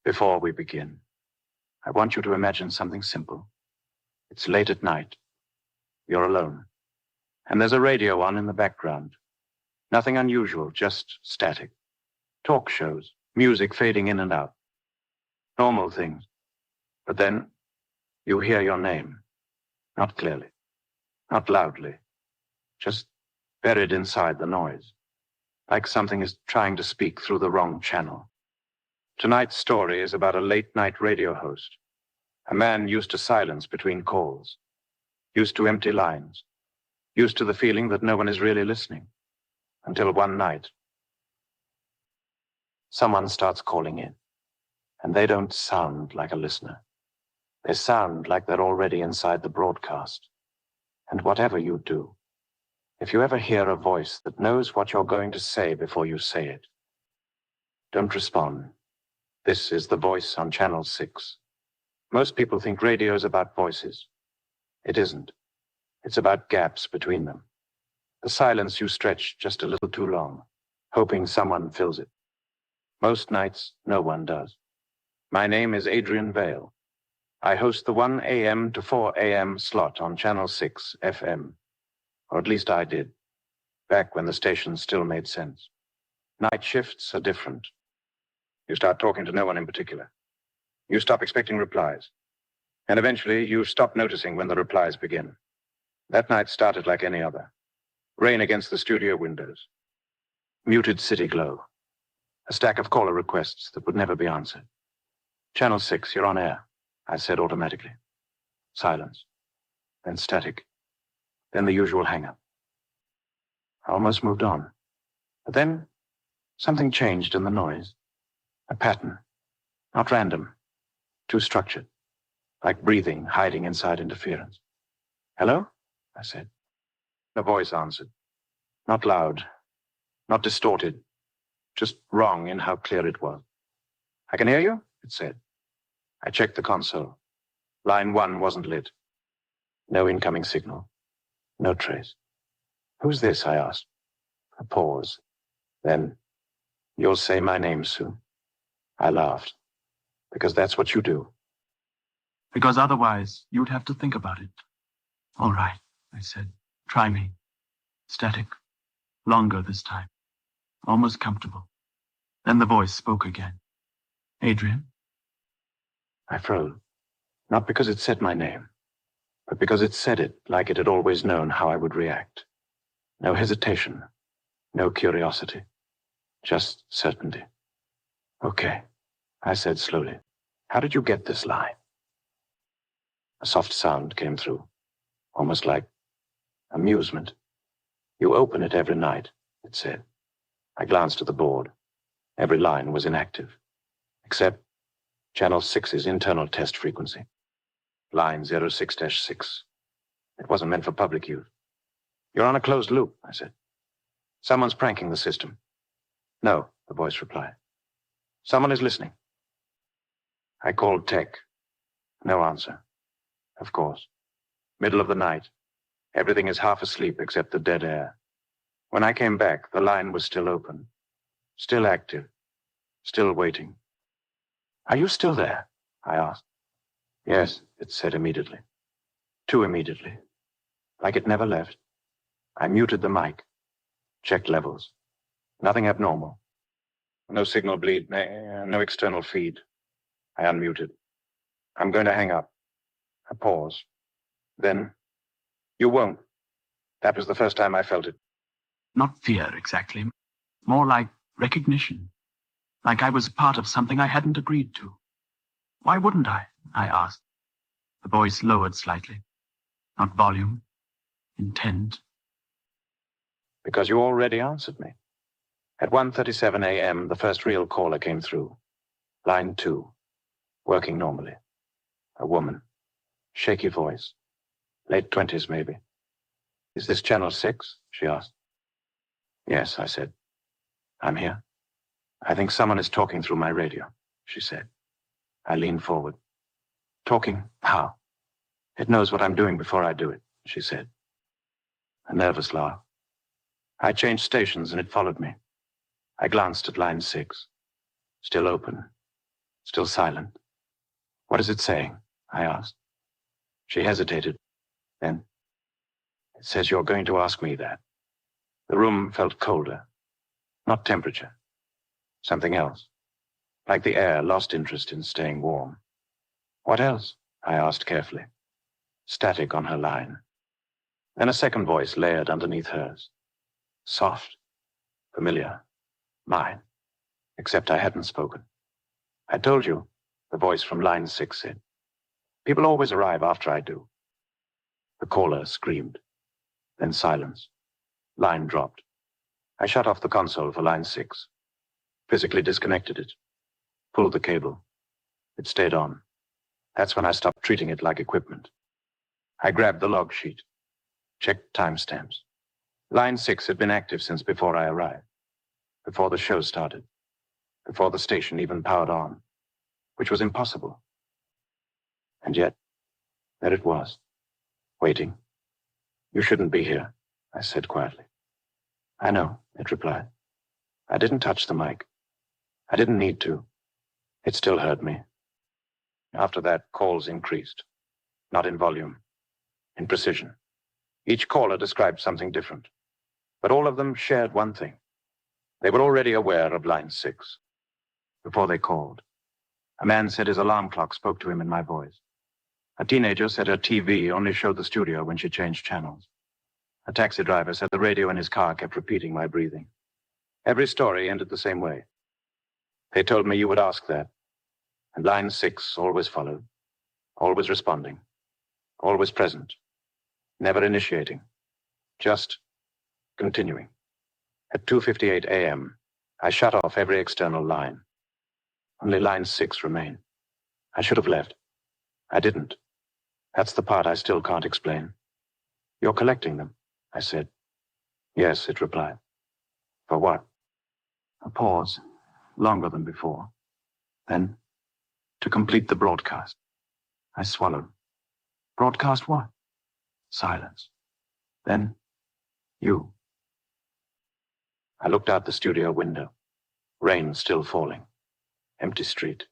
Before we begin, I want you to imagine something simple. It's late at night. You're alone. And there's a radio on in the background. Nothing unusual, just static. Talk shows, music fading in and out. Normal things. But then you hear your name. Not clearly. Not loudly. Just buried inside the noise. Like something is trying to speak through the wrong channel. Tonight's story is about a late-night radio host. A man used to silence between calls. Used to empty lines. Used to the feeling that no one is really listening. Until one night, someone starts calling in. And they don't sound like a listener. They sound like they're already inside the broadcast. And whatever you do, if you ever hear a voice that knows what you're going to say before you say it, don't respond. This is The Voice on Channel 6. Most people think radio is about voices. It isn't. It's about gaps between them. The silence you stretch just a little too long, hoping someone fills it. Most nights, no one does. My name is Adrian Vale. I host the 1 a.m. to 4 a.m. slot on Channel 6 FM. Or at least I did, back when the station still made sense. Night shifts are different. You start talking to no one in particular. You stop expecting replies. And eventually, you stop noticing when the replies begin. That night started like any other. Rain against the studio windows. Muted city glow. A stack of caller requests that would never be answered. Channel 6, you're on air, I said automatically. Silence. Then static. Then the usual hang-up. I almost moved on. But then, something changed in the noise. A pattern. Not random. Too structured. Like breathing, hiding inside interference. Hello? I said. A voice answered. Not loud. Not distorted. Just wrong in how clear it was. I can hear you, it said. I checked the console. Line 1 wasn't lit. No incoming signal. No trace. Who's this? I asked. A pause. Then, you'll say my name soon. I laughed. Because that's what you do. Because otherwise, you'd have to think about it. All right, I said. Try me. Static. Longer this time. Almost comfortable. Then the voice spoke again. Adrian? I froze. Not because it said my name, but because it said it like it had always known how I would react. No hesitation. No curiosity. Just certainty. Okay, I said slowly. How did you get this line? A soft sound came through, almost like amusement. You open it every night, it said. I glanced at the board. Every line was inactive, except Channel 6's internal test frequency. Line 06-6. It wasn't meant for public use. You're on a closed loop, I said. Someone's pranking the system. No, the voice replied. Someone is listening. I called tech. No answer. Of course. Middle of the night. Everything is half asleep except the dead air. When I came back, the line was still open. Still active. Still waiting. Are you still there? I asked. Yes, it said immediately. Too immediately. Like it never left. I muted the mic. Checked levels. Nothing abnormal. No signal bleed, no external feed. I unmuted. I'm going to hang up. A pause. Then, you won't. That was the first time I felt it. Not fear, exactly. More like recognition. Like I was part of something I hadn't agreed to. Why wouldn't I asked. The voice lowered slightly. Not volume. Intent. Because you already answered me. At 1:37 a.m., the first real caller came through. Line 2. Working normally. A woman. Shaky voice. Late 20s, maybe. Is this Channel 6? She asked. Yes, I said. I'm here. I think someone is talking through my radio, she said. I leaned forward. Talking? How? It knows what I'm doing before I do it, she said. A nervous laugh. I changed stations and it followed me. I glanced at line 6. Still open. Still silent. What is it saying? I asked. She hesitated. Then, it says you're going to ask me that. The room felt colder. Not temperature. Something else. Like the air lost interest in staying warm. What else? I asked carefully. Static on her line. Then a second voice layered underneath hers. Soft. Familiar. Mine. Except I hadn't spoken. I told you, the voice from line 6 said. People always arrive after I do. The caller screamed. Then silence. Line dropped. I shut off the console for line 6. Physically disconnected it. Pulled the cable. It stayed on. That's when I stopped treating it like equipment. I grabbed the log sheet. Checked timestamps. Line 6 had been active since before I arrived. Before the show started. Before the station even powered on. Which was impossible. And yet, there it was. Waiting. You shouldn't be here, I said quietly. I know, it replied. I didn't touch the mic. I didn't need to. It still hurt me. After that, calls increased. Not in volume. In precision. Each caller described something different. But all of them shared one thing. They were already aware of line 6. Before they called. A man said his alarm clock spoke to him in my voice. A teenager said her TV only showed the studio when she changed channels. A taxi driver said the radio in his car kept repeating my breathing. Every story ended the same way. They told me you would ask that. And line 6 always followed. Always responding. Always present. Never initiating. Just continuing. At 2:58 a.m., I shut off every external line. Only line 6 remained. I should have left. I didn't. That's the part I still can't explain. You're collecting them, I said. Yes, it replied. For what? A pause, longer than before. Then, to complete the broadcast. I swallowed. Broadcast what? Silence. Then, you. I looked out the studio window. Rain still falling. Empty street.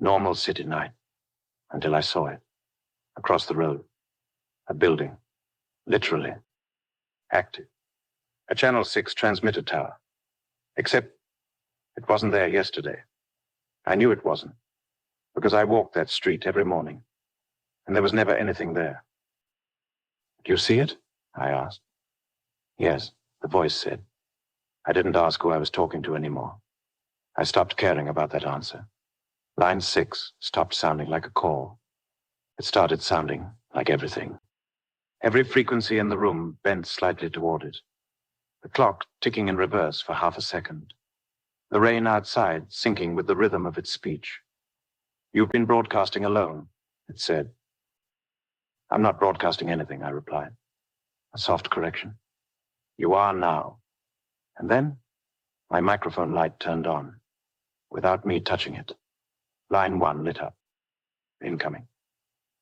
Normal city night. Until I saw it. Across the road. A building. Literally. Active. A Channel 6 transmitter tower. Except it wasn't there yesterday. I knew it wasn't. Because I walked that street every morning. And there was never anything there. Do you see it? I asked. Yes, the voice said. I didn't ask who I was talking to anymore. I stopped caring about that answer. Line 6 stopped sounding like a call. It started sounding like everything. Every frequency in the room bent slightly toward it. The clock ticking in reverse for half a second. The rain outside syncing with the rhythm of its speech. You've been broadcasting alone, it said. I'm not broadcasting anything, I replied. A soft correction. You are now. And then my microphone light turned on, without me touching it. Line 1 lit up. Incoming.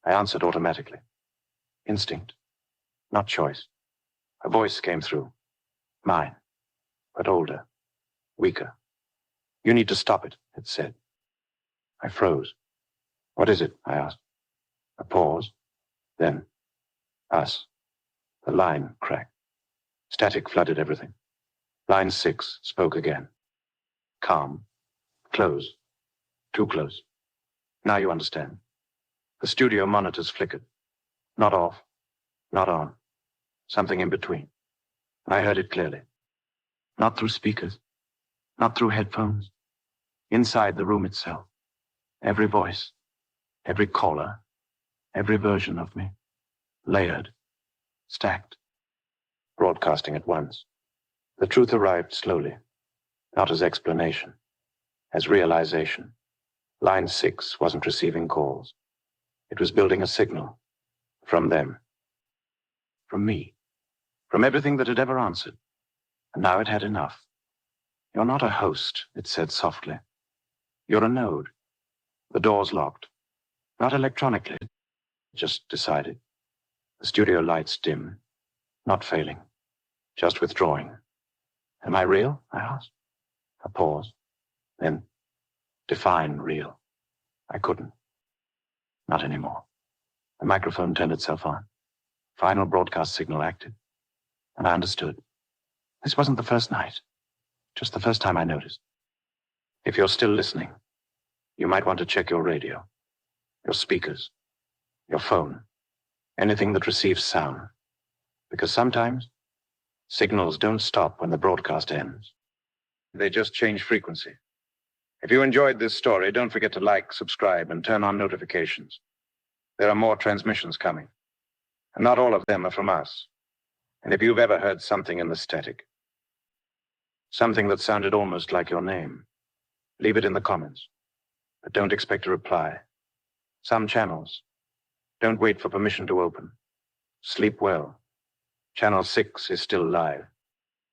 I answered automatically. Instinct. Not choice. A voice came through. Mine. But older. Weaker. You need to stop it, it said. I froze. What is it? I asked. A pause. Then, us. The line cracked. Static flooded everything. Line 6 spoke again. Calm. Close. Too close. Now you understand. The studio monitors flickered. Not off. Not on. Something in between. I heard it clearly. Not through speakers. Not through headphones. Inside the room itself. Every voice. Every caller. Every version of me. Layered. Stacked. Broadcasting at once. The truth arrived slowly. Not as explanation. As realization. Line 6 wasn't receiving calls. It was building a signal. From them. From me. From everything that had ever answered. And now it had enough. You're not a host, it said softly. You're a node. The door's locked. Not electronically. Just decided. The studio lights dim. Not failing. Just withdrawing. Am I real? I asked. A pause. Then, define real. I couldn't. Not anymore. The microphone turned itself on. Final broadcast signal active. And I understood. This wasn't the first night. Just the first time I noticed. If you're still listening, you might want to check your radio, your speakers, your phone, anything that receives sound. Because sometimes signals don't stop when the broadcast ends. They just change frequency. If you enjoyed this story, don't forget to like, subscribe, and turn on notifications. There are more transmissions coming. And not all of them are from us. And if you've ever heard something in the static, something that sounded almost like your name, leave it in the comments. But don't expect a reply. Some channels don't wait for permission to open. Sleep well. Channel 6 is still live.